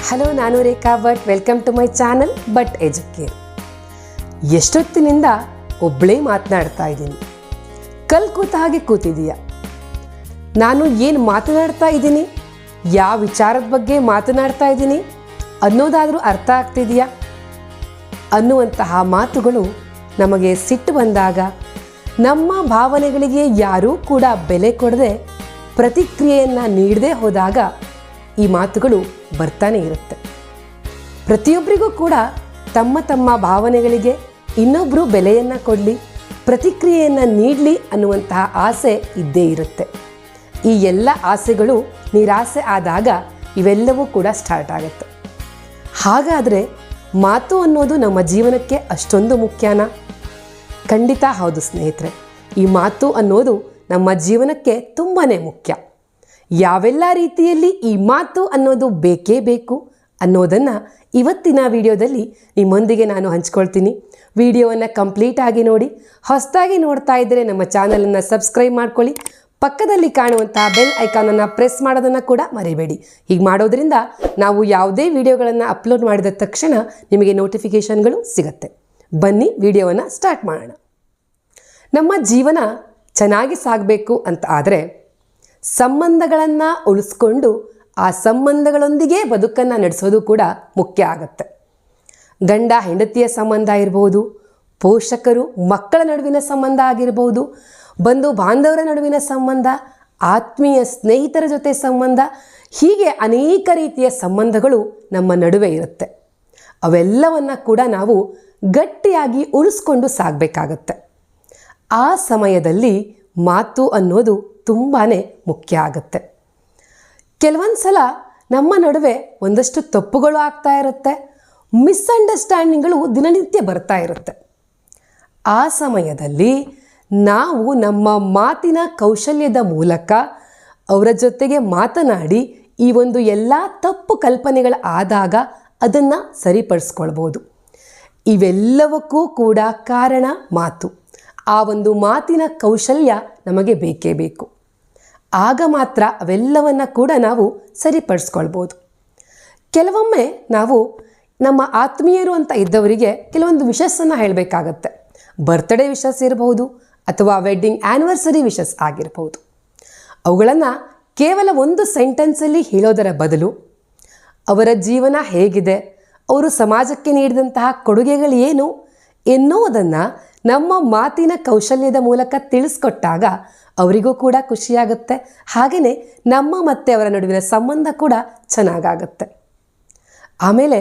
Hello, ನಾನು Rekha Bhat. Welcome to my channel Bhat Educare. ಎಷ್ಟೊತ್ತಿನಿಂದ ಒಬ್ಬಳೇ ಮಾತನಾಡ್ತಾ ಇದ್ದೀನಿ. ಕೂತ ಹಾಗೆ ಕೂತಿದೀಯ. ನಾನು ಏನು ಮಾತನಾಡ್ತಾ ಇದ್ದೀನಿ, ಯಾವ ವಿಚಾರದ ಬಗ್ಗೆ ಮಾತನಾಡ್ತಾ ಇದ್ದೀನಿ ಅನ್ನೋದಾದರೂ ಅರ್ಥ ಆಗ್ತಿದೆಯಾ ಅನ್ನುವಂತಹ ಮಾತುಗಳು ನಮಗೆ ಸಿಟ್ಟು ಬಂದಾಗ, ನಮ್ಮ ಭಾವನೆಗಳಿಗೆ ಯಾರೂ ಕೂಡ ಬೆಲೆ ಕೊಡದೆ ಪ್ರತಿಕ್ರಿಯೆಯನ್ನು ನೀಡದೆ ಹೋದಾಗ ಈ ಮಾತುಗಳು ಬರ್ತಾನೆ ಇರುತ್ತೆ. ಪ್ರತಿಯೊಬ್ಬರಿಗೂ ಕೂಡ ತಮ್ಮ ತಮ್ಮ ಭಾವನೆಗಳಿಗೆ ಇನ್ನೊಬ್ಬರು ಬೆಲೆಯನ್ನು ಕೊಡಲಿ, ಪ್ರತಿಕ್ರಿಯೆಯನ್ನು ನೀಡಲಿ ಅನ್ನುವಂತಹ ಆಸೆ ಇದ್ದೇ ಇರುತ್ತೆ. ಈ ಎಲ್ಲ ಆಸೆಗಳು ನಿರಾಸೆ ಆದಾಗ ಇವೆಲ್ಲವೂ ಕೂಡ ಸ್ಟಾರ್ಟ್ ಆಗುತ್ತೆ. ಹಾಗಾದರೆ ಮಾತು ಅನ್ನೋದು ನಮ್ಮ ಜೀವನಕ್ಕೆ ಅಷ್ಟೊಂದು ಮುಖ್ಯನಾ? ಖಂಡಿತ ಹೌದು ಸ್ನೇಹಿತರೆ. ಈ ಮಾತು ಅನ್ನೋದು ನಮ್ಮ ಜೀವನಕ್ಕೆ ತುಂಬಾ ಮುಖ್ಯ. ಯಾವೆಲ್ಲ ರೀತಿಯಲ್ಲಿ ಈ ಮಾತು ಅನ್ನೋದು ಬೇಕೇ ಬೇಕು ಅನ್ನೋದನ್ನು ಇವತ್ತಿನ ವಿಡಿಯೋದಲ್ಲಿ ನಿಮ್ಮೊಂದಿಗೆ ನಾನು ಹಂಚ್ಕೊಳ್ತೀನಿ. ವಿಡಿಯೋವನ್ನು ಕಂಪ್ಲೀಟಾಗಿ ನೋಡಿ. ಹೊಸದಾಗಿ ನೋಡ್ತಾ ಇದ್ದರೆ ನಮ್ಮ ಚಾನಲನ್ನು ಸಬ್ಸ್ಕ್ರೈಬ್ ಮಾಡ್ಕೊಳ್ಳಿ. ಪಕ್ಕದಲ್ಲಿ ಕಾಣುವಂತಹ ಬೆಲ್ ಐಕಾನನ್ನು ಪ್ರೆಸ್ ಮಾಡೋದನ್ನು ಕೂಡ ಮರಿಬೇಡಿ. ಹೀಗೆ ಮಾಡೋದ್ರಿಂದ ನಾವು ಯಾವುದೇ ವಿಡಿಯೋಗಳನ್ನು ಅಪ್ಲೋಡ್ ಮಾಡಿದ ತಕ್ಷಣ ನಿಮಗೆ ನೋಟಿಫಿಕೇಷನ್ಗಳು ಸಿಗುತ್ತೆ. ಬನ್ನಿ ವಿಡಿಯೋವನ್ನು ಸ್ಟಾರ್ಟ್ ಮಾಡೋಣ. ನಮ್ಮ ಜೀವನ ಚೆನ್ನಾಗಿ ಸಾಗಬೇಕು ಅಂತ ಆದರೆ ಸಂಬಂಧಗಳನ್ನು ಉಳಿಸ್ಕೊಂಡು ಆ ಸಂಬಂಧಗಳೊಂದಿಗೆ ಬದುಕನ್ನು ನಡೆಸೋದು ಕೂಡ ಮುಖ್ಯ ಆಗುತ್ತೆ. ಗಂಡ ಹೆಂಡತಿಯ ಸಂಬಂಧ ಇರ್ಬೋದು, ಪೋಷಕರು ಮಕ್ಕಳ ನಡುವಿನ ಸಂಬಂಧ ಆಗಿರ್ಬೋದು, ಬಂಧು ಬಾಂಧವರ ನಡುವಿನ ಸಂಬಂಧ, ಆತ್ಮೀಯ ಸ್ನೇಹಿತರ ಜೊತೆ ಸಂಬಂಧ, ಹೀಗೆ ಅನೇಕ ರೀತಿಯ ಸಂಬಂಧಗಳು ನಮ್ಮ ನಡುವೆ ಇರುತ್ತೆ. ಅವೆಲ್ಲವನ್ನು ಕೂಡ ನಾವು ಗಟ್ಟಿಯಾಗಿ ಉಳಿಸ್ಕೊಂಡು ಸಾಗಬೇಕಾಗತ್ತೆ. ಆ ಸಮಯದಲ್ಲಿ ಮಾತು ಅನ್ನೋದು ತುಂಬಾ ಮುಖ್ಯ ಆಗುತ್ತೆ. ಕೆಲವೊಂದು ಸಲ ನಮ್ಮ ನಡುವೆ ಒಂದಷ್ಟು ತಪ್ಪುಗಳು ಆಗ್ತಾ ಇರುತ್ತೆ, ಮಿಸ್ಅಂಡರ್ಸ್ಟ್ಯಾಂಡಿಂಗ್ಗಳು ದಿನನಿತ್ಯ ಬರ್ತಾ ಇರುತ್ತೆ. ಆ ಸಮಯದಲ್ಲಿ ನಾವು ನಮ್ಮ ಮಾತಿನ ಕೌಶಲ್ಯದ ಮೂಲಕ ಅವರ ಜೊತೆಗೆ ಮಾತನಾಡಿ ಈ ಒಂದು ಎಲ್ಲ ತಪ್ಪು ಕಲ್ಪನೆಗಳು ಆದಾಗ ಅದನ್ನು ಸರಿಪಡಿಸ್ಕೊಳ್ಬೋದು. ಇವೆಲ್ಲವಕ್ಕೂ ಕೂಡ ಕಾರಣ ಮಾತು. ಆ ಒಂದು ಮಾತಿನ ಕೌಶಲ್ಯ ನಮಗೆ ಬೇಕೇ ಬೇಕು. ಆಗ ಮಾತ್ರ ಅವೆಲ್ಲವನ್ನು ಕೂಡ ನಾವು ಸರಿಪಡಿಸ್ಕೊಳ್ಬೋದು. ಕೆಲವೊಮ್ಮೆ ನಾವು ನಮ್ಮ ಆತ್ಮೀಯರು ಅಂತ ಇದ್ದವರಿಗೆ ಕೆಲವೊಂದು ವಿಶಸ್ಸನ್ನು ಹೇಳಬೇಕಾಗತ್ತೆ. ಬರ್ತ್ಡೇ ವಿಶಸ್ ಇರಬಹುದು ಅಥವಾ ವೆಡ್ಡಿಂಗ್ ಆ್ಯನಿವರ್ಸರಿ ವಿಶಸ್ ಆಗಿರ್ಬೋದು. ಅವುಗಳನ್ನು ಕೇವಲ ಒಂದು ಸೆಂಟೆನ್ಸಲ್ಲಿ ಹೇಳೋದರ ಬದಲು ಅವರ ಜೀವನ ಹೇಗಿದೆ, ಅವರು ಸಮಾಜಕ್ಕೆ ನೀಡಿದಂತಹ ಕೊಡುಗೆಗಳು ಏನು ಎನ್ನುವುದನ್ನು ನಮ್ಮ ಮಾತಿನ ಕೌಶಲ್ಯದ ಮೂಲಕ ತಿಳಿಸ್ಕೊಟ್ಟಾಗ ಅವರಿಗೂ ಕೂಡ ಖುಷಿಯಾಗುತ್ತೆ. ಹಾಗೆಯೇ ನಮ್ಮ ಮತ್ತು ಅವರ ನಡುವಿನ ಸಂಬಂಧ ಕೂಡ ಚೆನ್ನಾಗಾಗುತ್ತೆ. ಆಮೇಲೆ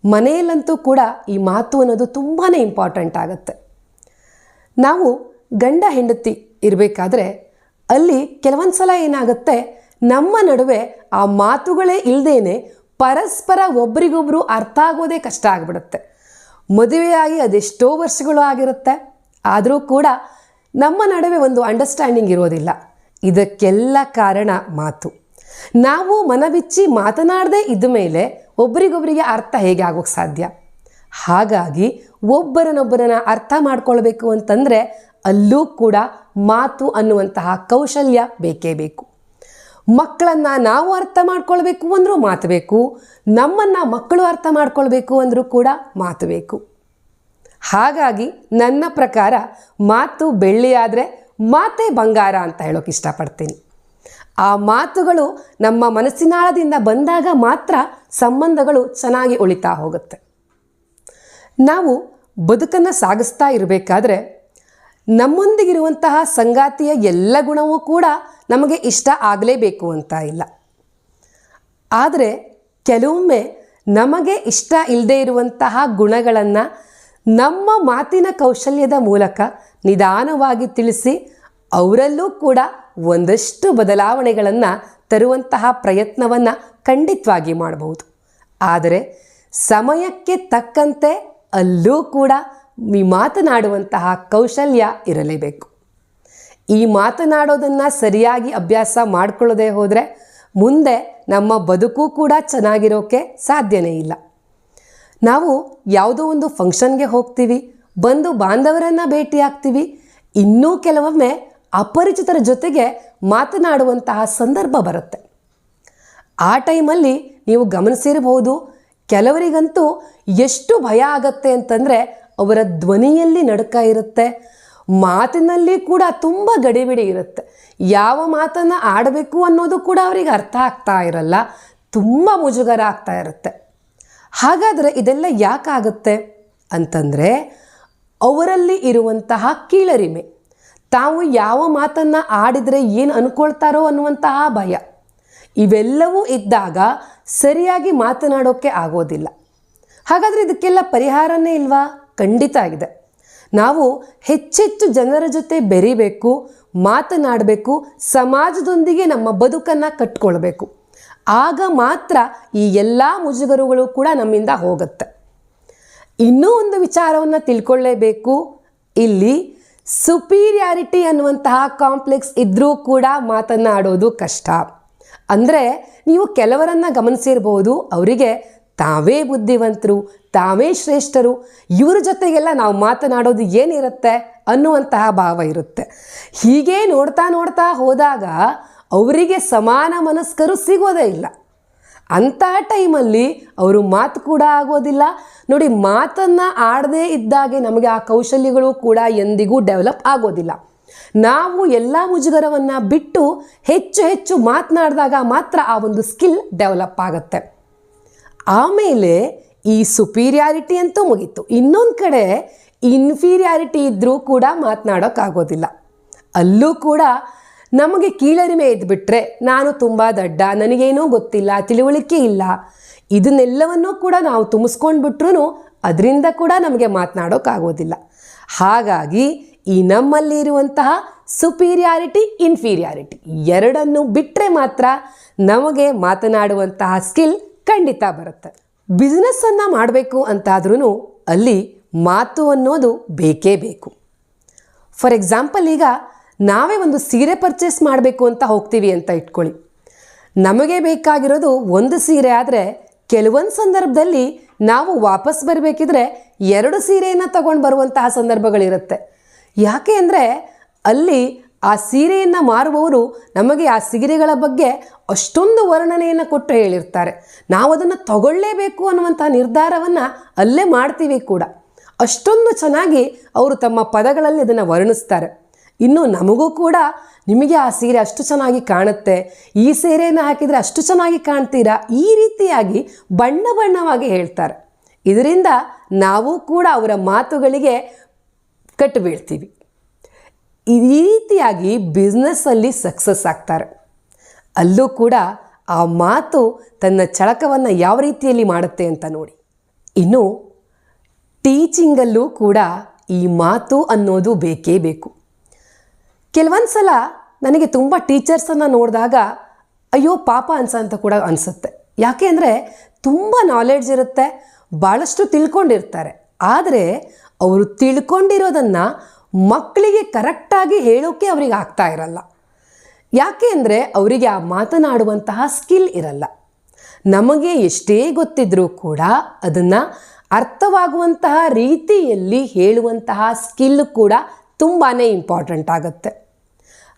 ಮನೆಯಲ್ಲಂತೂ ಕೂಡ ಈ ಮಾತು ಅನ್ನೋದು ತುಂಬಾ ಇಂಪಾರ್ಟೆಂಟ್ ಆಗುತ್ತೆ. ನಾವು ಗಂಡ ಹೆಂಡತಿ ಇರಬೇಕಾದ್ರೆ ಅಲ್ಲಿ ಕೆಲವೊಂದು ಸಲ ಏನಾಗುತ್ತೆ, ನಮ್ಮ ನಡುವೆ ಆ ಮಾತುಗಳೇ ಇಲ್ಲದೇನೆ ಪರಸ್ಪರ ಒಬ್ರಿಗೊಬ್ರು ಅರ್ಥ ಆಗೋದೇ ಕಷ್ಟ ಆಗಿಬಿಡುತ್ತೆ. ಮದುವೆಯಾಗಿ ಅದೆಷ್ಟೋ ವರ್ಷಗಳು ಆಗಿರುತ್ತೆ, ಆದರೂ ಕೂಡ ನಮ್ಮ ನಡುವೆ ಒಂದು ಅಂಡರ್ಸ್ಟ್ಯಾಂಡಿಂಗ್ ಇರೋದಿಲ್ಲ. ಇದಕ್ಕೆಲ್ಲ ಕಾರಣ ಮಾತು. ನಾವು ಮನಬಿಚ್ಚಿ ಮಾತನಾಡದೇ ಇದ್ದ ಮೇಲೆ ಒಬ್ರಿಗೊಬ್ಬರಿಗೆ ಅರ್ಥ ಹೇಗೆ ಆಗೋಕ್ಕೆ ಸಾಧ್ಯ? ಹಾಗಾಗಿ ಒಬ್ಬರನ್ನೊಬ್ಬರನ್ನ ಅರ್ಥ ಮಾಡ್ಕೊಳ್ಬೇಕು ಅಂತಂದರೆ ಅಲ್ಲೂ ಕೂಡ ಮಾತು ಅನ್ನುವಂತಹ ಕೌಶಲ್ಯ ಬೇಕೇ ಬೇಕು. ಮಕ್ಕಳನ್ನು ನಾವು ಅರ್ಥ ಮಾಡ್ಕೊಳ್ಬೇಕು ಅಂದರೂ ಮಾತು ಬೇಕು, ನಮ್ಮನ್ನು ಮಕ್ಕಳು ಅರ್ಥ ಮಾಡ್ಕೊಳ್ಬೇಕು ಅಂದರೂ ಕೂಡ ಮಾತು ಬೇಕು. ಹಾಗಾಗಿ ನನ್ನ ಪ್ರಕಾರ ಮಾತು ಬೆಳ್ಳಿಯಾದರೆ ಮಾತೇ ಬಂಗಾರ ಅಂತ ಹೇಳೋಕೆ ಇಷ್ಟಪಡ್ತೀನಿ. ಆ ಮಾತುಗಳು ನಮ್ಮ ಮನಸ್ಸಿನಾಳದಿಂದ ಬಂದಾಗ ಮಾತ್ರ ಸಂಬಂಧಗಳು ಚೆನ್ನಾಗಿ ಉಳಿತಾ ಹೋಗುತ್ತೆ. ನಾವು ಬದುಕನ್ನು ಸಾಗಿಸ್ತಾ ಇರಬೇಕಾದ್ರೆ ನಮ್ಮೊಂದಿಗಿರುವಂತಹ ಸಂಗಾತಿಯ ಎಲ್ಲ ಗುಣವೂ ಕೂಡ ನಮಗೆ ಇಷ್ಟ ಆಗಲೇಬೇಕು ಅಂತ ಇಲ್ಲ. ಆದರೆ ಕೆಲವೊಮ್ಮೆ ನಮಗೆ ಇಷ್ಟ ಇಲ್ಲದೆ ಇರುವಂತಹ ಗುಣಗಳನ್ನು ನಮ್ಮ ಮಾತಿನ ಕೌಶಲ್ಯದ ಮೂಲಕ ನಿಧಾನವಾಗಿ ತಿಳಿಸಿ ಅವರಲ್ಲೂ ಕೂಡ ಒಂದಷ್ಟು ಬದಲಾವಣೆಗಳನ್ನು ತರುವಂತಹ ಪ್ರಯತ್ನವನ್ನು ಖಂಡಿತವಾಗಿ ಮಾಡಬಹುದು. ಆದರೆ ಸಮಯಕ್ಕೆ ತಕ್ಕಂತೆ ಅಲ್ಲೂ ಕೂಡ ಈ ಮಾತನಾಡುವಂತಹ ಕೌಶಲ್ಯ ಇರಲೇಬೇಕು. ಈ ಮಾತನಾಡೋದನ್ನು ಸರಿಯಾಗಿ ಅಭ್ಯಾಸ ಮಾಡಿಕೊಳ್ಳದೆ ಹೋದರೆ ಮುಂದೆ ನಮ್ಮ ಬದುಕು ಕೂಡ ಚೆನ್ನಾಗಿರೋಕ್ಕೆ ಸಾಧ್ಯನೇ ಇಲ್ಲ. ನಾವು ಯಾವುದೋ ಒಂದು ಫಂಕ್ಷನ್ಗೆ ಹೋಗ್ತೀವಿ, ಬಂದು ಬಾಂಧವರನ್ನು ಭೇಟಿ ಆಗ್ತೀವಿ, ಇನ್ನೂ ಕೆಲವೊಮ್ಮೆ ಅಪರಿಚಿತರ ಜೊತೆಗೆ ಮಾತನಾಡುವಂತಹ ಸಂದರ್ಭ ಬರುತ್ತೆ. ಆ ಟೈಮಲ್ಲಿ ನೀವು ಗಮನಿಸಿರಬಹುದು, ಕೆಲವರಿಗಂತೂ ಎಷ್ಟು ಭಯ ಆಗತ್ತೆ ಅಂತಂದರೆ ಅವರ ಧ್ವನಿಯಲ್ಲಿ ನಡುಕ ಇರುತ್ತೆ, ಮಾತಿನಲ್ಲಿ ಕೂಡ ತುಂಬ ಗಡಿಬಿಡಿ ಇರುತ್ತೆ. ಯಾವ ಮಾತನ್ನು ಆಡಬೇಕು ಅನ್ನೋದು ಕೂಡ ಅವರಿಗೆ ಅರ್ಥ ಆಗ್ತಾ ಇರಲ್ಲ, ತುಂಬ ಮುಜುಗರ ಆಗ್ತಾ ಇರುತ್ತೆ. ಹಾಗಾದರೆ ಇದೆಲ್ಲ ಯಾಕಾಗುತ್ತೆ ಅಂತಂದರೆ ಅವರಲ್ಲಿ ಇರುವಂತಹ ಕೀಳರಿಮೆ, ತಾವು ಯಾವ ಮಾತನ್ನು ಆಡಿದರೆ ಏನು ಅಂದ್ಕೊಳ್ತಾರೋ ಅನ್ನುವಂತಹ ಭಯ, ಇವೆಲ್ಲವೂ ಇದ್ದಾಗ ಸರಿಯಾಗಿ ಮಾತನಾಡೋಕ್ಕೆ ಆಗೋದಿಲ್ಲ. ಹಾಗಾದರೆ ಇದಕ್ಕೆಲ್ಲ ಪರಿಹಾರನೇ ಇಲ್ವಾ? ಖಂಡಿತ ಇದೆ. ನಾವು ಹೆಚ್ಚೆಚ್ಚು ಜನರ ಜೊತೆ ಬೆರಿಬೇಕು, ಮಾತನಾಡಬೇಕು, ಸಮಾಜದೊಂದಿಗೆ ನಮ್ಮ ಬದುಕನ್ನು ಕಟ್ಕೊಳ್ಬೇಕು. ಆಗ ಮಾತ್ರ ಈ ಎಲ್ಲ ಮುಜುಗರಗಳು ಕೂಡ ನಮ್ಮಿಂದ ಹೋಗುತ್ತೆ. ಇನ್ನೂ ಒಂದು ವಿಚಾರವನ್ನು ತಿಳ್ಕೊಳ್ಳೇಬೇಕು. ಇಲ್ಲಿ ಸುಪೀರಿಯಾರಿಟಿ ಅನ್ನುವಂತಹ ಕಾಂಪ್ಲೆಕ್ಸ್ ಇದ್ದರೂ ಕೂಡ ಮಾತನಾಡೋದು ಕಷ್ಟ. ಅಂದರೆ ನೀವು ಕೆಲವರನ್ನು ಗಮನಿಸಿರ್ಬೋದು, ಅವರಿಗೆ ತಾವೇ ಬುದ್ಧಿವಂತರು, ತಾವೇ ಶ್ರೇಷ್ಠರು, ಇವ್ರ ಜೊತೆಗೆಲ್ಲ ನಾವು ಮಾತನಾಡೋದು ಏನಿರುತ್ತೆ ಅನ್ನುವಂತಹ ಭಾವ ಇರುತ್ತೆ. ಹೀಗೆ ನೋಡ್ತಾ ನೋಡ್ತಾ ಹೋದಾಗ ಅವರಿಗೆ ಸಮಾನ ಮನಸ್ಕರು ಸಿಗೋದೇ ಇಲ್ಲ. ಅಂತಹ ಟೈಮಲ್ಲಿ ಅವರು ಮಾತು ಕೂಡ ಆಗೋದಿಲ್ಲ. ನೋಡಿ, ಮಾತನ್ನು ಆಡದೇ ಇದ್ದಾಗೆ ನಮಗೆ ಆ ಕೌಶಲ್ಯಗಳು ಕೂಡ ಎಂದಿಗೂ ಡೆವಲಪ್ ಆಗೋದಿಲ್ಲ. ನಾವು ಎಲ್ಲ ಮುಜುಗರವನ್ನು ಬಿಟ್ಟು ಹೆಚ್ಚು ಹೆಚ್ಚು ಮಾತನಾಡಿದಾಗ ಮಾತ್ರ ಆ ಒಂದು ಸ್ಕಿಲ್ ಡೆವಲಪ್ ಆಗುತ್ತೆ. ಆಮೇಲೆ ಈ ಸುಪೀರಿಯಾರಿಟಿ ಅಂತೂ ಮುಗೀತು. ಇನ್ನೊಂದು ಕಡೆ ಇನ್ಫೀರಿಯಾರಿಟಿ ಇದ್ದರೂ ಕೂಡ ಮಾತನಾಡೋಕ್ಕಾಗೋದಿಲ್ಲ. ಅಲ್ಲೂ ಕೂಡ ನಮಗೆ ಕೀಳರಿಮೆ ಇದ್ಬಿಟ್ರೆ, ನಾನು ತುಂಬ ದಡ್ಡ, ನನಗೇನೂ ಗೊತ್ತಿಲ್ಲ, ತಿಳುವಳಿಕೆ ಇಲ್ಲ, ಇದನ್ನೆಲ್ಲವನ್ನೂ ಕೂಡ ನಾವು ತುಂಬಿಸ್ಕೊಂಡ್ಬಿಟ್ರೂ ಅದರಿಂದ ಕೂಡ ನಮಗೆ ಮಾತನಾಡೋಕ್ಕಾಗೋದಿಲ್ಲ. ಹಾಗಾಗಿ ಈ ನಮ್ಮಲ್ಲಿ ಇರುವಂತಹ ಸುಪೀರಿಯಾರಿಟಿ, ಇನ್ಫೀರಿಯಾರಿಟಿ ಎರಡನ್ನು ಬಿಟ್ಟರೆ ಮಾತ್ರ ನಮಗೆ ಮಾತನಾಡುವಂತಹ ಸ್ಕಿಲ್ ಖಂಡಿತ ಬರುತ್ತೆ. ಬಿಸ್ನೆಸ್ಸನ್ನು ಮಾಡಬೇಕು ಅಂತಾದ್ರೂ ಅಲ್ಲಿ ಮಾತು ಅನ್ನೋದು ಬೇಕೇ ಬೇಕು. ಫಾರ್ ಎಕ್ಸಾಂಪಲ್, ಈಗ ನಾವೇ ಒಂದು ಸೀರೆ ಪರ್ಚೇಸ್ ಮಾಡಬೇಕು ಅಂತ ಹೋಗ್ತೀವಿ ಅಂತ ಇಟ್ಕೊಳ್ಳಿ. ನಮಗೆ ಬೇಕಾಗಿರೋದು ಒಂದು ಸೀರೆ ಆದರೆ ಕೆಲವೊಂದು ಸಂದರ್ಭದಲ್ಲಿ ನಾವು ವಾಪಸ್ ಬರಬೇಕಿದ್ರೆ 2 ಸೀರೆಯನ್ನು ತಗೊಂಡು ಬರುವಂತಹ ಸಂದರ್ಭಗಳಿರುತ್ತೆ. ಯಾಕೆ ಅಂದರೆ ಅಲ್ಲಿ ಆ ಸೀರೆಯನ್ನು ಮಾರುವವರು ನಮಗೆ ಆ ಸೀರೆಗಳ ಬಗ್ಗೆ ಅಷ್ಟೊಂದು ವರ್ಣನೆಯನ್ನು ಕೊಟ್ಟು ಹೇಳಿರ್ತಾರೆ. ನಾವು ಅದನ್ನು ತಗೊಳ್ಳೇಬೇಕು ಅನ್ನುವಂಥ ನಿರ್ಧಾರವನ್ನು ಅಲ್ಲೇ ಮಾಡ್ತೀವಿ ಕೂಡ. ಅಷ್ಟೊಂದು ಚೆನ್ನಾಗಿ ಅವರು ತಮ್ಮ ಪದಗಳಲ್ಲಿ ಅದನ್ನು ವರ್ಣಿಸ್ತಾರೆ. ಇನ್ನು ನಮಗೂ ಕೂಡ ನಿಮಗೆ ಆ ಸೀರೆ ಅಷ್ಟು ಚೆನ್ನಾಗಿ ಕಾಣುತ್ತೆ, ಈ ಸೀರೆಯನ್ನು ಹಾಕಿದರೆ ಅಷ್ಟು ಚೆನ್ನಾಗಿ ಕಾಣ್ತೀರಾ, ಈ ರೀತಿಯಾಗಿ ಬಣ್ಣ ಬಣ್ಣವಾಗಿ ಹೇಳ್ತಾರೆ. ಇದರಿಂದ ನಾವು ಕೂಡ ಅವರ ಮಾತುಗಳಿಗೆ ಕಟ್ಟು ಬೀಳ್ತೀವಿ. ಈ ರೀತಿಯಾಗಿ ಬಿಸ್ನೆಸ್ಸಲ್ಲಿ ಸಕ್ಸಸ್ ಆಗ್ತಾರೆ. ಅಲ್ಲೂ ಕೂಡ ಆ ಮಾತು ತನ್ನ ಚಳಕವನ್ನು ಯಾವ ರೀತಿಯಲ್ಲಿ ಮಾಡುತ್ತೆ ಅಂತ ನೋಡಿ. ಇನ್ನು ಟೀಚಿಂಗಲ್ಲೂ ಕೂಡ ಈ ಮಾತು ಅನ್ನೋದು ಬೇಕೇ ಬೇಕು. ಕೆಲವೊಂದು ಸಲ ನನಗೆ ತುಂಬ ಟೀಚರ್ಸನ್ನು ನೋಡಿದಾಗ ಅಯ್ಯೋ ಪಾಪ ಅಂತ ಕೂಡ ಅನಿಸುತ್ತೆ. ಯಾಕೆ ಅಂದರೆ ತುಂಬ ನಾಲೆಡ್ಜ್ ಇರುತ್ತೆ, ಭಾಳಷ್ಟು ತಿಳ್ಕೊಂಡಿರ್ತಾರೆ. ಆದರೆ ಅವರು ತಿಳ್ಕೊಂಡಿರೋದನ್ನು ಮಕ್ಕಳಿಗೆ ಕರೆಕ್ಟಾಗಿ ಹೇಳೋಕ್ಕೆ ಅವರಿಗೆ ಆಗ್ತಾ ಇರಲ್ಲ. ಯಾಕೆ ಅಂದರೆ ಅವರಿಗೆ ಆ ಮಾತನಾಡುವಂತಹ ಸ್ಕಿಲ್ ಇರಲ್ಲ. ನಮಗೆ ಎಷ್ಟೇ ಗೊತ್ತಿದ್ರೂ ಕೂಡ ಅದನ್ನು ಅರ್ಥವಾಗುವಂತಹ ರೀತಿಯಲ್ಲಿ ಹೇಳುವಂತಹ ಸ್ಕಿಲ್ ಕೂಡ ತುಂಬಾ ಇಂಪಾರ್ಟೆಂಟ್ ಆಗುತ್ತೆ.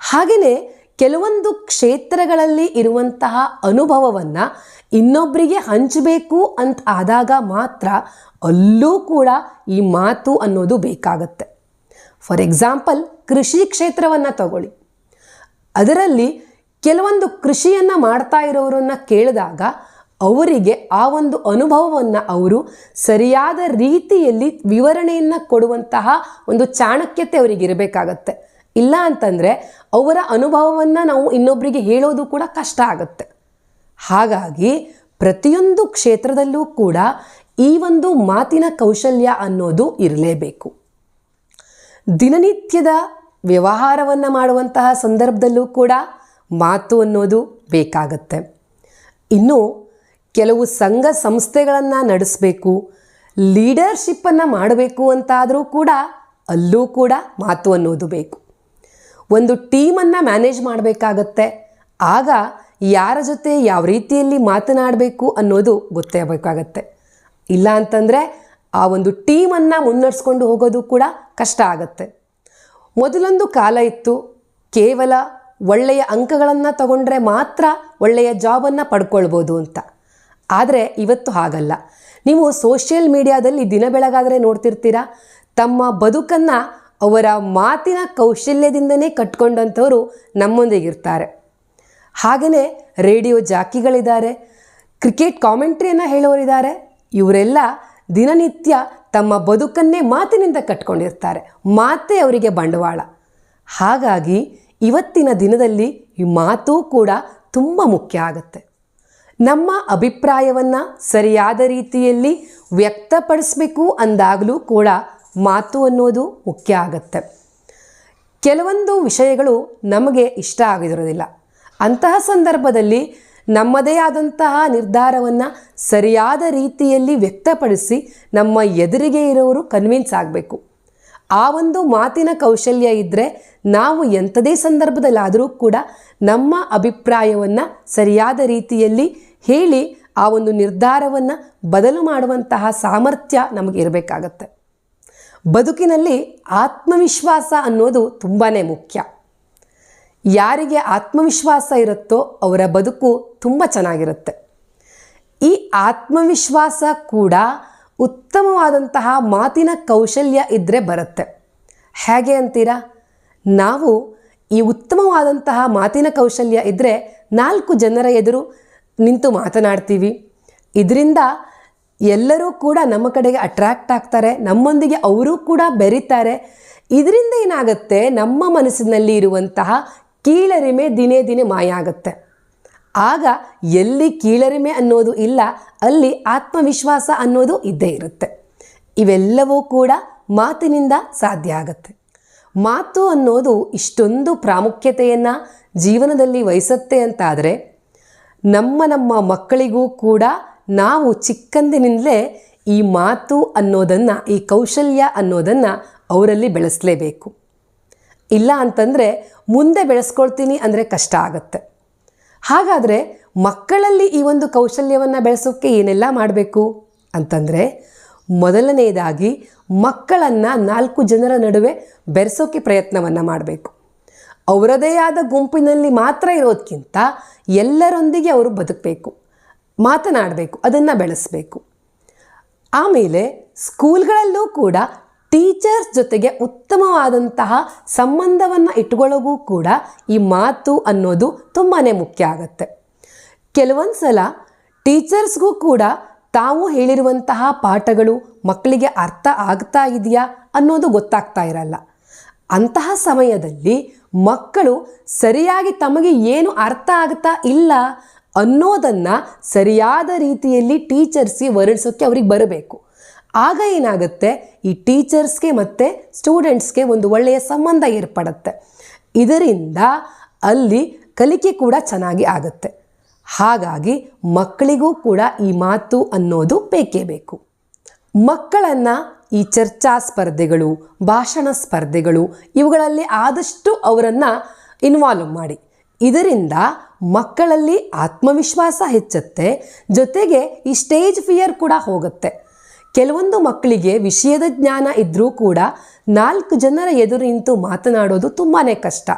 ಹಾಗೆಯೇ ಕೆಲವೊಂದು ಕ್ಷೇತ್ರಗಳಲ್ಲಿ ಇರುವಂತಹ ಅನುಭವವನ್ನು ಇನ್ನೊಬ್ಬರಿಗೆ ಹಂಚಬೇಕು ಅಂತ ಆದಾಗ ಮಾತ್ರ ಅಲ್ಲೂ ಕೂಡ ಈ ಮಾತು ಅನ್ನೋದು ಬೇಕಾಗತ್ತೆ. ಫಾರ್ ಎಕ್ಸಾಂಪಲ್, ಕೃಷಿ ಕ್ಷೇತ್ರವನ್ನು ತಗೊಳ್ಳಿ. ಅದರಲ್ಲಿ ಕೆಲವೊಂದು ಕೃಷಿಯನ್ನು ಮಾಡ್ತಾ ಇರೋರನ್ನು ಕೇಳಿದಾಗ ಅವರಿಗೆ ಆ ಒಂದು ಅನುಭವವನ್ನು ಅವರು ಸರಿಯಾದ ರೀತಿಯಲ್ಲಿ ವಿವರಣೆಯನ್ನು ಕೊಡುವಂತಹ ಒಂದು ಚಾಣಕ್ಯತೆ ಅವರಿಗೆ ಇರಬೇಕಾಗತ್ತೆ. ಇಲ್ಲ ಅಂತಂದರೆ ಅವರ ಅನುಭವವನ್ನು ನಾವು ಇನ್ನೊಬ್ಬರಿಗೆ ಹೇಳೋದು ಕೂಡ ಕಷ್ಟ ಆಗುತ್ತೆ. ಹಾಗಾಗಿ ಪ್ರತಿಯೊಂದು ಕ್ಷೇತ್ರದಲ್ಲೂ ಕೂಡ ಈ ಒಂದು ಮಾತಿನ ಕೌಶಲ್ಯ ಅನ್ನೋದು ಇರಲೇಬೇಕು. ದಿನನಿತ್ಯದ ವ್ಯವಹಾರವನ್ನು ಮಾಡುವಂತಹ ಸಂದರ್ಭದಲ್ಲೂ ಕೂಡ ಮಾತು ಅನ್ನೋದು ಬೇಕಾಗತ್ತೆ. ಇನ್ನು ಕೆಲವು ಸಂಘ ಸಂಸ್ಥೆಗಳನ್ನು ನಡೆಸಬೇಕು, ಲೀಡರ್ಶಿಪ್ಪನ್ನು ಮಾಡಬೇಕು ಅಂತಾದರೂ ಕೂಡ ಅಲ್ಲೂ ಕೂಡ ಮಾತು ಅನ್ನೋದು ಬೇಕು. ಒಂದು ಟೀಮನ್ನು ಮ್ಯಾನೇಜ್ ಮಾಡಬೇಕಾಗತ್ತೆ. ಆಗ ಯಾರ ಜೊತೆ ಯಾವ ರೀತಿಯಲ್ಲಿ ಮಾತನಾಡಬೇಕು ಅನ್ನೋದು ಗೊತ್ತಾಗಬೇಕಾಗತ್ತೆ. ಇಲ್ಲ ಅಂತಂದರೆ ಆ ಒಂದು ಟೀಮನ್ನು ಮುನ್ನಡೆಸ್ಕೊಂಡು ಹೋಗೋದು ಕೂಡ ಕಷ್ಟ ಆಗುತ್ತೆ. ಮೊದಲೊಂದು ಕಾಲ ಇತ್ತು, ಕೇವಲ ಒಳ್ಳೆಯ ಅಂಕಗಳನ್ನು ತಗೊಂಡ್ರೆ ಮಾತ್ರ ಒಳ್ಳೆಯ ಜಾಬನ್ನು ಪಡ್ಕೊಳ್ಬೋದು ಅಂತ. ಆದರೆ ಇವತ್ತು ಹಾಗಲ್ಲ. ನೀವು ಸೋಷಿಯಲ್ ಮೀಡಿಯಾದಲ್ಲಿ ದಿನ ಬೆಳಗಾದರೆ ನೋಡ್ತಿರ್ತೀರಾ, ತಮ್ಮ ಬದುಕನ್ನು ಅವರ ಮಾತಿನ ಕೌಶಲ್ಯದಿಂದನೇ ಕಟ್ಕೊಂಡಂಥವರು ನಮ್ಮೊಂದಿಗಿರ್ತಾರೆ. ಹಾಗೆಯೇ ರೇಡಿಯೋ ಜಾಕಿಗಳಿದ್ದಾರೆ, ಕ್ರಿಕೆಟ್ ಕಾಮೆಂಟ್ರಿಯನ್ನು ಹೇಳೋರಿದ್ದಾರೆ. ಇವರೆಲ್ಲ ದಿನನಿತ್ಯ ತಮ್ಮ ಬದುಕನ್ನೇ ಮಾತಿನಿಂದ ಕಟ್ಕೊಂಡಿರ್ತಾರೆ. ಮಾತೇ ಅವರಿಗೆ ಬಂಡವಾಳ. ಹಾಗಾಗಿ ಇವತ್ತಿನ ದಿನದಲ್ಲಿ ಈ ಮಾತು ಕೂಡ ತುಂಬ ಮುಖ್ಯ ಆಗುತ್ತೆ. ನಮ್ಮ ಅಭಿಪ್ರಾಯವನ್ನು ಸರಿಯಾದ ರೀತಿಯಲ್ಲಿ ವ್ಯಕ್ತಪಡಿಸಬೇಕು ಅಂದಾಗಲೂ ಕೂಡ ಮಾತು ಅನ್ನೋದು ಮುಖ್ಯ ಆಗುತ್ತೆ. ಕೆಲವೊಂದು ವಿಷಯಗಳು ನಮಗೆ ಇಷ್ಟ ಆಗಿರೋದಿಲ್ಲ. ಅಂತಹ ಸಂದರ್ಭದಲ್ಲಿ ನಮ್ಮದೇ ಆದಂತಹ ನಿರ್ಧಾರವನ್ನು ಸರಿಯಾದ ರೀತಿಯಲ್ಲಿ ವ್ಯಕ್ತಪಡಿಸಿ ನಮ್ಮ ಎದುರಿಗೆ ಇರೋರು ಕನ್ವಿನ್ಸ್ ಆಗಬೇಕು. ಆ ಒಂದು ಮಾತಿನ ಕೌಶಲ್ಯ ಇದ್ದರೆ ನಾವು ಎಂಥದೇ ಸಂದರ್ಭದಲ್ಲಾದರೂ ಕೂಡ ನಮ್ಮ ಅಭಿಪ್ರಾಯವನ್ನು ಸರಿಯಾದ ರೀತಿಯಲ್ಲಿ ಹೇಳಿ ಆ ಒಂದು ನಿರ್ಧಾರವನ್ನು ಬದಲು ಮಾಡುವಂತಹ ಸಾಮರ್ಥ್ಯ ನಮಗಿರಬೇಕಾಗತ್ತೆ. ಬದುಕಿನಲ್ಲಿ ಆತ್ಮವಿಶ್ವಾಸ ಅನ್ನೋದು ತುಂಬಾ ಮುಖ್ಯ. ಯಾರಿಗೆ ಆತ್ಮವಿಶ್ವಾಸ ಇರುತ್ತೋ ಅವರ ಬದುಕು ತುಂಬ ಚೆನ್ನಾಗಿರುತ್ತೆ. ಈ ಆತ್ಮವಿಶ್ವಾಸ ಕೂಡ ಉತ್ತಮವಾದಂತಹ ಮಾತಿನ ಕೌಶಲ್ಯ ಇದ್ದರೆ ಬರುತ್ತೆ. ಹೇಗೆ ಅಂತೀರಾ? ನಾವು ಈ ಉತ್ತಮವಾದಂತಹ ಮಾತಿನ ಕೌಶಲ್ಯ ಇದ್ದರೆ 4 ಜನರ ಎದುರು ನಿಂತು ಮಾತನಾಡ್ತೀವಿ. ಇದರಿಂದ ಎಲ್ಲರೂ ಕೂಡ ನಮ್ಮ ಕಡೆಗೆ ಅಟ್ರ್ಯಾಕ್ಟ್ ಆಗ್ತಾರೆ, ನಮ್ಮೊಂದಿಗೆ ಅವರೂ ಕೂಡ ಬೆರೀತಾರೆ. ಇದರಿಂದ ಏನಾಗುತ್ತೆ, ನಮ್ಮ ಮನಸ್ಸಿನಲ್ಲಿ ಇರುವಂತಹ ಕೀಳರಿಮೆ ದಿನೇ ದಿನೇ ಮಾಯ ಆಗುತ್ತೆ. ಆಗ ಎಲ್ಲಿ ಕೀಳರಿಮೆ ಅನ್ನೋದು ಇಲ್ಲ, ಅಲ್ಲಿ ಆತ್ಮವಿಶ್ವಾಸ ಅನ್ನೋದು ಇದ್ದೇ ಇರುತ್ತೆ. ಇವೆಲ್ಲವೂ ಕೂಡ ಮಾತಿನಿಂದ ಸಾಧ್ಯ ಆಗುತ್ತೆ. ಮಾತು ಅನ್ನೋದು ಇಷ್ಟೊಂದು ಪ್ರಾಮುಖ್ಯತೆಯನ್ನು ಜೀವನದಲ್ಲಿ ವಹಿಸುತ್ತೆ ಅಂತಾದರೆ ನಮ್ಮ ಮಕ್ಕಳಿಗೂ ಕೂಡ ನಾವು ಚಿಕ್ಕಂದಿನಿಂದಲೇ ಈ ಮಾತು ಅನ್ನೋದನ್ನು, ಈ ಕೌಶಲ್ಯ ಅನ್ನೋದನ್ನು ಅವರಲ್ಲಿ ಬೆಳೆಸಲೇಬೇಕು. ಇಲ್ಲ ಅಂತಂದರೆ ಮುಂದೆ ಬೆಳೆಸ್ಕೊಳ್ತೀನಿ ಅಂದರೆ ಕಷ್ಟ ಆಗುತ್ತೆ. ಹಾಗಾದರೆ ಮಕ್ಕಳಲ್ಲಿ ಈ ಒಂದು ಕೌಶಲ್ಯವನ್ನು ಬೆಳೆಸೋಕ್ಕೆ ಏನೆಲ್ಲ ಮಾಡಬೇಕು ಅಂತಂದರೆ, ಮೊದಲನೆಯದಾಗಿ ಮಕ್ಕಳನ್ನು 4 ಜನರ ನಡುವೆ ಬೆರೆಸೋಕ್ಕೆ ಪ್ರಯತ್ನವನ್ನು ಮಾಡಬೇಕು. ಅವರದೇ ಆದ ಗುಂಪಿನಲ್ಲಿ ಮಾತ್ರ ಇರೋದಕ್ಕಿಂತ ಎಲ್ಲರೊಂದಿಗೆ ಅವರು ಬದುಕಬೇಕು, ಮಾತನಾಡಬೇಕು, ಅದನ್ನು ಬೆಳೆಸಬೇಕು. ಆಮೇಲೆ ಸ್ಕೂಲ್ಗಳಲ್ಲೂ ಕೂಡ ಟೀಚರ್ಸ್ ಜೊತೆಗೆ ಉತ್ತಮವಾದಂತಹ ಸಂಬಂಧವನ್ನು ಇಟ್ಕೊಳ್ಳೋಗೂ ಕೂಡ ಈ ಮಾತು ಅನ್ನೋದು ತುಂಬಾ ಮುಖ್ಯ ಆಗುತ್ತೆ. ಕೆಲವೊಂದು ಸಲ ಟೀಚರ್ಸ್ಗೂ ಕೂಡ ತಾವು ಹೇಳಿರುವಂತಹ ಪಾಠಗಳು ಮಕ್ಕಳಿಗೆ ಅರ್ಥ ಆಗ್ತಾ ಇದೆಯಾ ಅನ್ನೋದು ಗೊತ್ತಾಗ್ತಾ ಇರಲ್ಲ. ಅಂತಹ ಸಮಯದಲ್ಲಿ ಮಕ್ಕಳು ಸರಿಯಾಗಿ ತಮಗೆ ಏನು ಅರ್ಥ ಆಗ್ತಾ ಇಲ್ಲ ಅನ್ನೋದನ್ನು ಸರಿಯಾದ ರೀತಿಯಲ್ಲಿ ಟೀಚರ್ಸ್ಗೆ ವರ್ಣಿಸೋಕ್ಕೆ ಅವ್ರಿಗೆ ಬರಬೇಕು. ಆಗ ಏನಾಗುತ್ತೆ, ಈ ಟೀಚರ್ಸ್ಗೆ ಮತ್ತು ಸ್ಟೂಡೆಂಟ್ಸ್ಗೆ ಒಂದು ಒಳ್ಳೆಯ ಸಂಬಂಧ ಏರ್ಪಡುತ್ತೆ. ಇದರಿಂದ ಅಲ್ಲಿ ಕಲಿಕೆ ಕೂಡ ಚೆನ್ನಾಗಿ ಆಗುತ್ತೆ. ಹಾಗಾಗಿ ಮಕ್ಕಳಿಗೂ ಕೂಡ ಈ ಮಾತು ಅನ್ನೋದು ಬೇಕೇ ಬೇಕು. ಮಕ್ಕಳನ್ನು ಈ ಚರ್ಚಾ ಸ್ಪರ್ಧೆಗಳು, ಭಾಷಣ ಸ್ಪರ್ಧೆಗಳು ಇವುಗಳಲ್ಲಿ ಆದಷ್ಟು ಅವರನ್ನು ಇನ್ವಾಲ್ವ್ ಮಾಡಿ. ಇದರಿಂದ ಮಕ್ಕಳಲ್ಲಿ ಆತ್ಮವಿಶ್ವಾಸ ಹೆಚ್ಚುತ್ತೆ, ಜೊತೆಗೆ ಈ ಸ್ಟೇಜ್ ಫಿಯರ್ ಕೂಡ ಹೋಗುತ್ತೆ. ಕೆಲವೊಂದು ಮಕ್ಕಳಿಗೆ ವಿಷಯದ ಜ್ಞಾನ ಇದ್ದರೂ ಕೂಡ 4 ಜನರ ಎದುರು ನಿಂತು ಮಾತನಾಡೋದು ತುಂಬಾ ಕಷ್ಟ.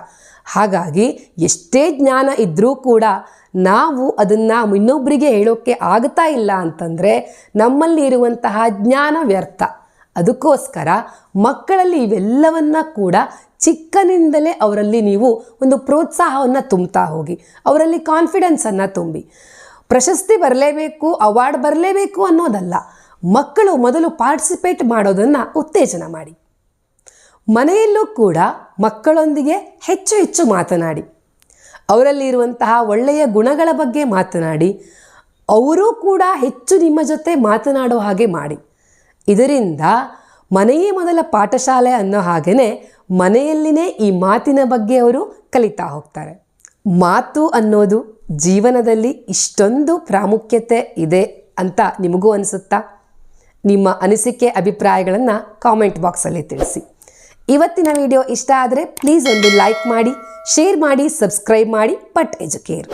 ಹಾಗಾಗಿ ಎಷ್ಟೇ ಜ್ಞಾನ ಇದ್ದರೂ ಕೂಡ ನಾವು ಅದನ್ನು ಇನ್ನೊಬ್ಬರಿಗೆ ಹೇಳೋಕ್ಕೆ ಆಗ್ತಾ ಇಲ್ಲ ಅಂತಂದರೆ ನಮ್ಮಲ್ಲಿ ಇರುವಂತಹ ಜ್ಞಾನ ವ್ಯರ್ಥ. ಅದಕ್ಕೋಸ್ಕರ ಮಕ್ಕಳಲ್ಲಿ ಇವೆಲ್ಲವನ್ನ ಕೂಡ ಚಿಕ್ಕನಿಂದಲೇ ಅವರಲ್ಲಿ ನೀವು ಒಂದು ಪ್ರೋತ್ಸಾಹವನ್ನು ತುಂಬ್ತಾ ಹೋಗಿ, ಅವರಲ್ಲಿ ಕಾನ್ಫಿಡೆನ್ಸನ್ನು ತುಂಬಿ. ಪ್ರಶಸ್ತಿ ಬರಲೇಬೇಕು, ಅವಾರ್ಡ್ ಬರಲೇಬೇಕು ಅನ್ನೋದಲ್ಲ, ಮಕ್ಕಳು ಮೊದಲು ಪಾರ್ಟಿಸಿಪೇಟ್ ಮಾಡೋದನ್ನು ಉತ್ತೇಜನ ಮಾಡಿ. ಮನೆಯಲ್ಲೂ ಕೂಡ ಮಕ್ಕಳೊಂದಿಗೆ ಹೆಚ್ಚು ಹೆಚ್ಚು ಮಾತನಾಡಿ, ಅವರಲ್ಲಿ ಇರುವಂತಹ ಒಳ್ಳೆಯ ಗುಣಗಳ ಬಗ್ಗೆ ಮಾತನಾಡಿ, ಅವರೂ ಕೂಡ ಹೆಚ್ಚು ನಿಮ್ಮ ಜೊತೆ ಮಾತನಾಡೋ ಹಾಗೆ ಮಾಡಿ. ಇದರಿಂದ ಮನೆಯೇ ಮೊದಲ ಪಾಠಶಾಲೆ ಅನ್ನೋ ಹಾಗೆಯೇ ಮನೆಯಲ್ಲಿನೇ ಈ ಮಾತಿನ ಬಗ್ಗೆ ಅವರು ಕಲಿತಾ ಹೋಗ್ತಾರೆ. ಮಾತು ಅನ್ನೋದು ಜೀವನದಲ್ಲಿ ಇಷ್ಟೊಂದು ಪ್ರಾಮುಖ್ಯತೆ ಇದೆ ಅಂತ ನಿಮಗೂ ಅನಿಸುತ್ತಾ? ನಿಮ್ಮ ಅನಿಸಿಕೆ ಅಭಿಪ್ರಾಯಗಳನ್ನು ಕಾಮೆಂಟ್ ಬಾಕ್ಸಲ್ಲಿ ತಿಳಿಸಿ. ಇವತ್ತಿನ ವಿಡಿಯೋ ಇಷ್ಟ ಆದರೆ ಪ್ಲೀಸ್ ಒಂದು ಲೈಕ್ ಮಾಡಿ, ಶೇರ್ ಮಾಡಿ, ಸಬ್ಸ್ಕ್ರೈಬ್ ಮಾಡಿ. But Educare.